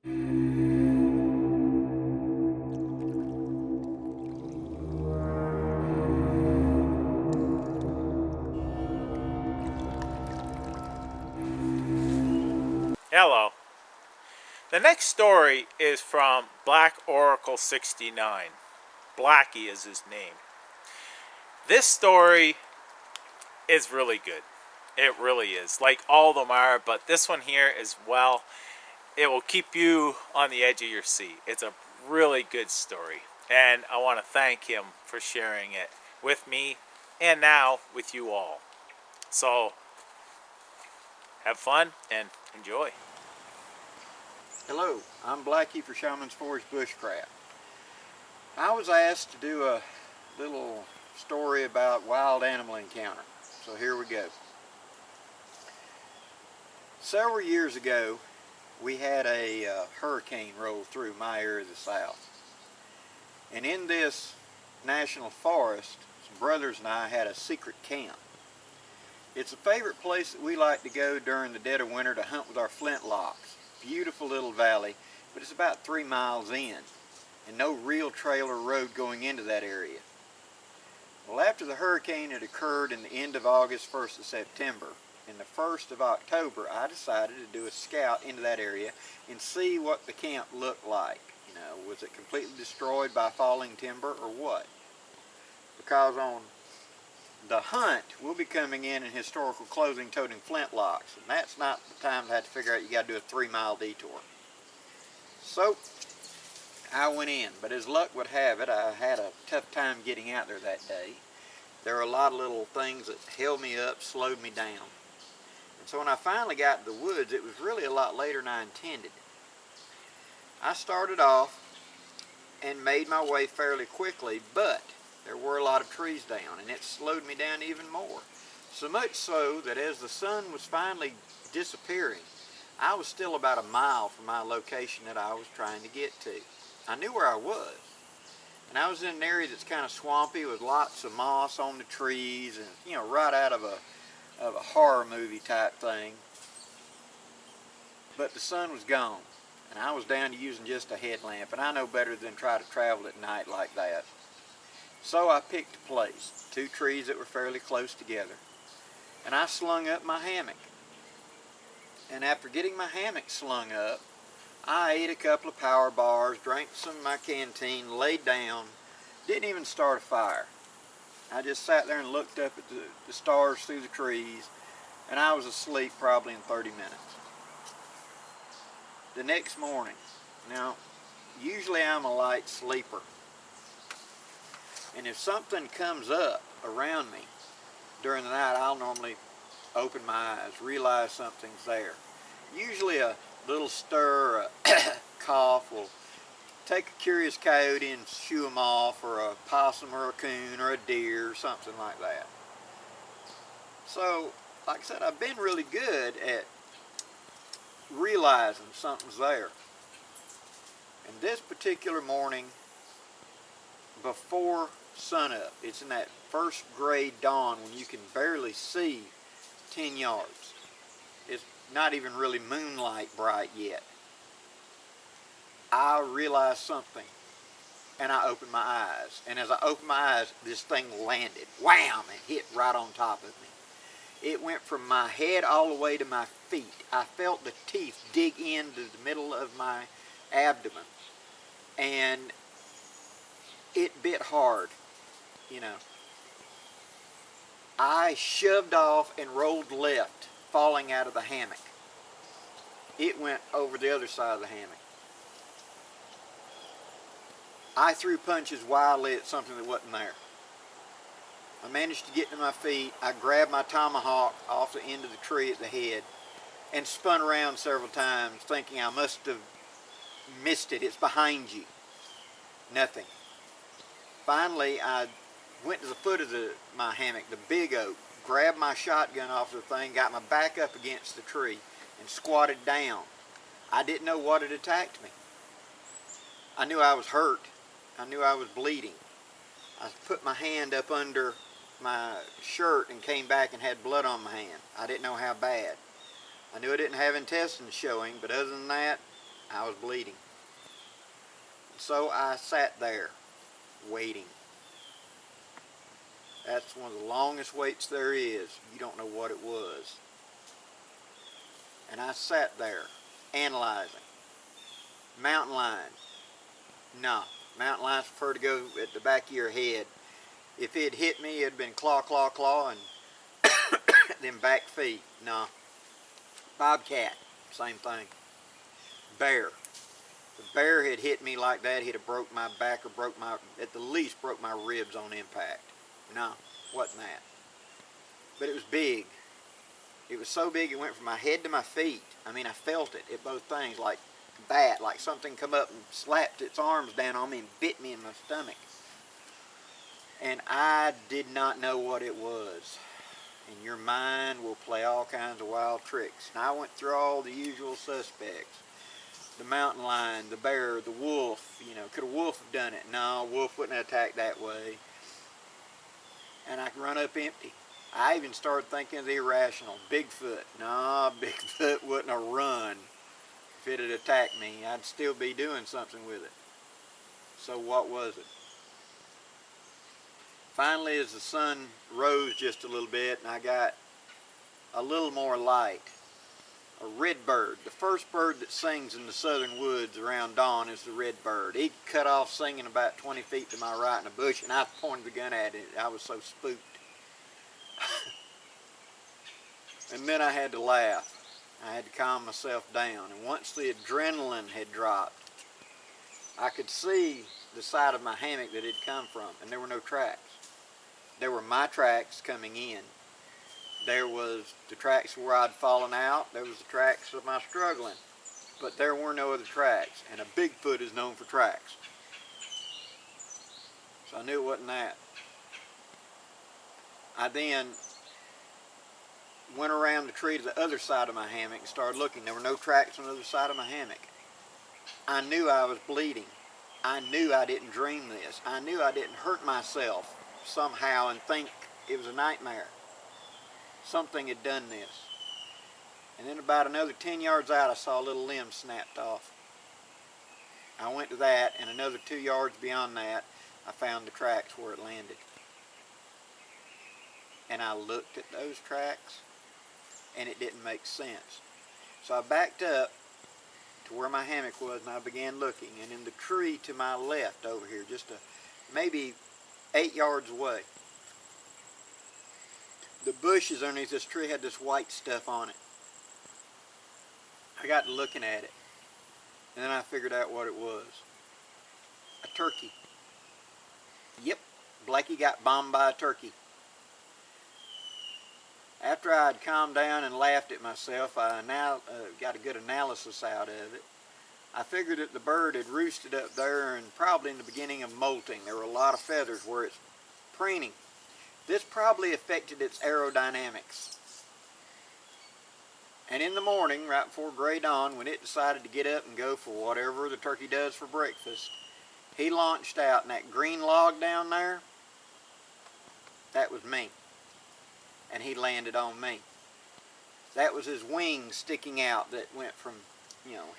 Hello. The next story is from Blackoracle69. Blackie is his name. This story is really good. It really is. Like all of them are, but this one here is, well, it will keep you on the edge of your seat. It's a really good story. And I want to thank him for sharing it with me and now with you all. So, have fun and enjoy. Hello, I'm Blackie for Shaman's Forge Bushcraft. I was asked to do a little story about wild animal encounter, so here we go. Several years ago, we had a hurricane roll through my area of the south. And in this national forest, some brothers and I had a secret camp. It's a favorite place that we like to go during the dead of winter to hunt with our flintlocks. Beautiful little valley, but it's about 3 miles in, and no real trail or road going into that area. Well, after the hurricane had occurred in the end of August, 1st of September, and the 1st of October, I decided to do a scout into that area and see what the camp looked like. You know, was it completely destroyed by falling timber or what? Because on the hunt, we'll be coming in historical clothing toting flintlocks, and that's not the time to have to figure out you got to do a 3-mile detour. So I went in, but as luck would have it, I had a tough time getting out there that day. There were a lot of little things that held me up, slowed me down. And so when I finally got to the woods, it was really a lot later than I intended. I started off and made my way fairly quickly, but there were a lot of trees down, and it slowed me down even more. So much so that as the sun was finally disappearing, I was still about a mile from my location that I was trying to get to. I knew where I was, and I was in an area that's kind of swampy with lots of moss on the trees, and you know, right out of a horror movie type thing. But the sun was gone, and I was down to using just a headlamp, and I know better than try to travel at night like that. So I picked a place, 2 trees that were fairly close together, and I slung up my hammock. And after getting my hammock slung up, I ate a couple of power bars, drank some of my canteen, laid down, didn't even start a fire. I just sat there and looked up at the stars through the trees, and I was asleep probably in 30 minutes. The next morning, now usually I'm a light sleeper, and if something comes up around me during the night, I'll normally open my eyes, realize something's there. Usually a little stir, a cough will take a curious coyote and shoo him off, or a possum or a coon or a deer or something like that. So, like I said, I've been really good at realizing something's there. And this particular morning, before sunup, it's in that first gray dawn when you can barely see 10 yards. It's not even really moonlight bright yet. I realized something, and I opened my eyes. And as I opened my eyes, this thing landed, wham, and hit right on top of me. It went from my head all the way to my feet. I felt the teeth dig into the middle of my abdomen, and it bit hard, you know. I shoved off and rolled left, falling out of the hammock. It went over the other side of the hammock. I threw punches wildly at something that wasn't there. I managed to get to my feet. I grabbed my tomahawk off the end of the tree at the head and spun around several times, thinking I must have missed it. It's behind you. Nothing. Finally, I went to the foot of my hammock, the big oak, grabbed my shotgun off the thing, got my back up against the tree, and squatted down. I didn't know what had attacked me. I knew I was hurt. I knew I was bleeding. I put my hand up under my shirt and came back and had blood on my hand. I didn't know how bad. I knew I didn't have intestines showing, but other than that, I was bleeding. So I sat there waiting. That's one of the longest waits there is. You don't know what it was. And I sat there analyzing. Mountain lion. No. Mountain lions prefer to go at the back of your head. If it had hit me, it had been claw, claw, claw, and then back feet. No. Bobcat. Same thing. Bear. If a bear had hit me like that, he'd have broke my back or broke my, at the least broke my ribs on impact. No, wasn't that. But it was big. It was so big it went from my head to my feet. I mean, I felt it at both things, like bat, like something come up and slapped its arms down on me and bit me in my stomach. And I did not know what it was. And your mind will play all kinds of wild tricks. And I went through all the usual suspects. The mountain lion, the bear, the wolf. You know, could a wolf have done it? No, a wolf wouldn't have attacked that way. And I could run up empty. I even started thinking of the irrational. Bigfoot. No, Bigfoot wouldn't have run. If it had attacked me, I'd still be doing something with it. So what was it? Finally, as the sun rose just a little bit and I got a little more light, a red bird. The first bird that sings in the southern woods around dawn is the red bird. He cut off singing about 20 feet to my right in a bush, and I pointed the gun at it. I was so spooked. And then I had to laugh. I had to calm myself down. And once the adrenaline had dropped, I could see the side of my hammock that it had come from, and there were no tracks. There were my tracks coming in. There was the tracks where I'd fallen out. There was the tracks of my struggling. But there were no other tracks. And a Bigfoot is known for tracks. So I knew it wasn't that. I then went around the tree to the other side of my hammock and started looking. There were no tracks on the other side of my hammock. I knew I was bleeding. I knew I didn't dream this. I knew I didn't hurt myself somehow and think it was a nightmare. Something had done this. And then about another 10 yards out, I saw a little limb snapped off. I went to that, and another 2 yards beyond that, I found the tracks where it landed. And I looked at those tracks, and it didn't make sense. So I backed up to where my hammock was, and I began looking. And in the tree to my left over here, just maybe 8 yards away, the bushes underneath this tree had this white stuff on it. I got to looking at it, and then I figured out what it was. A turkey. Yep, Blackie got bombed by a turkey. After I had calmed down and laughed at myself, I now got a good analysis out of it. I figured that the bird had roosted up there and probably in the beginning of molting. There were a lot of feathers where it's preening. This probably affected its aerodynamics. And in the morning, right before gray dawn, when it decided to get up and go for whatever the turkey does for breakfast, he launched out, and that green log down there, that was me. And he landed on me. That was his wings sticking out that went from,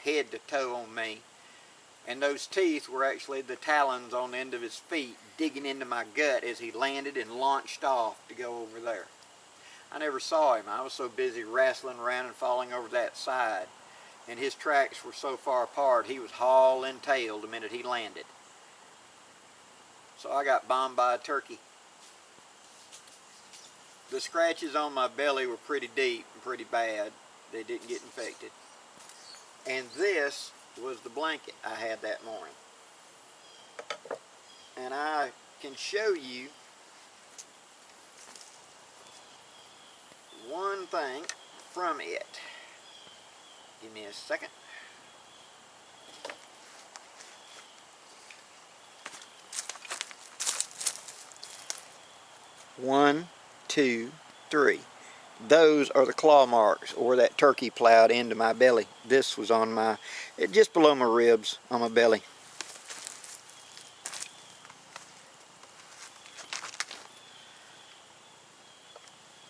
head to toe on me. And those teeth were actually the talons on the end of his feet digging into my gut as he landed and launched off to go over there. I never saw him. I was so busy wrestling around and falling over that side. And his tracks were so far apart, he was hauling tail the minute he landed. So I got bombed by a turkey. The scratches on my belly were pretty deep and pretty bad. They didn't get infected. And this was the blanket I had that morning. And I can show you one thing from it. Give me a second. One, two, three. Those are the claw marks, or that turkey plowed into my belly. This was on my, just below my ribs on my belly.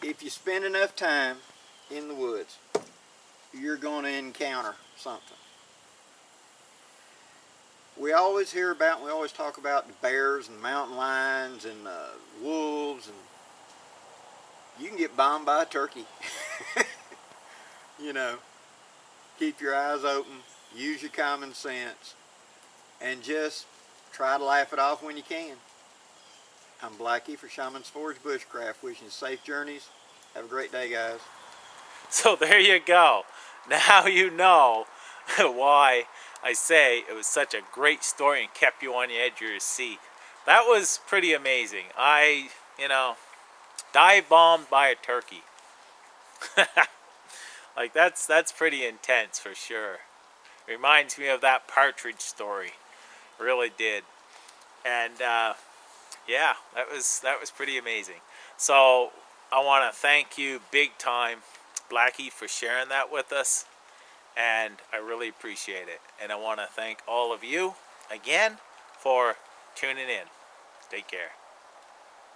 If you spend enough time in the woods, you're going to encounter something. we always hear about, and we always talk about the bears and mountain lions and wolves, and you can get bombed by a turkey. You know, keep your eyes open, use your common sense, and just try to laugh it off when you can. I'm Blackie for Shaman's Forge Bushcraft, wishing you safe journeys. Have a great day, guys. So there you go. Now you know why I say it was such a great story and kept you on the edge of your seat. That was pretty amazing. Dive bombed by a turkey. Like that's pretty intense for sure. Reminds me of that partridge story. Really did. And yeah, that was pretty amazing. So I want to thank you big time, Blackie, for sharing that with us, and I really appreciate it. And I want to thank all of you again for tuning in. Take care.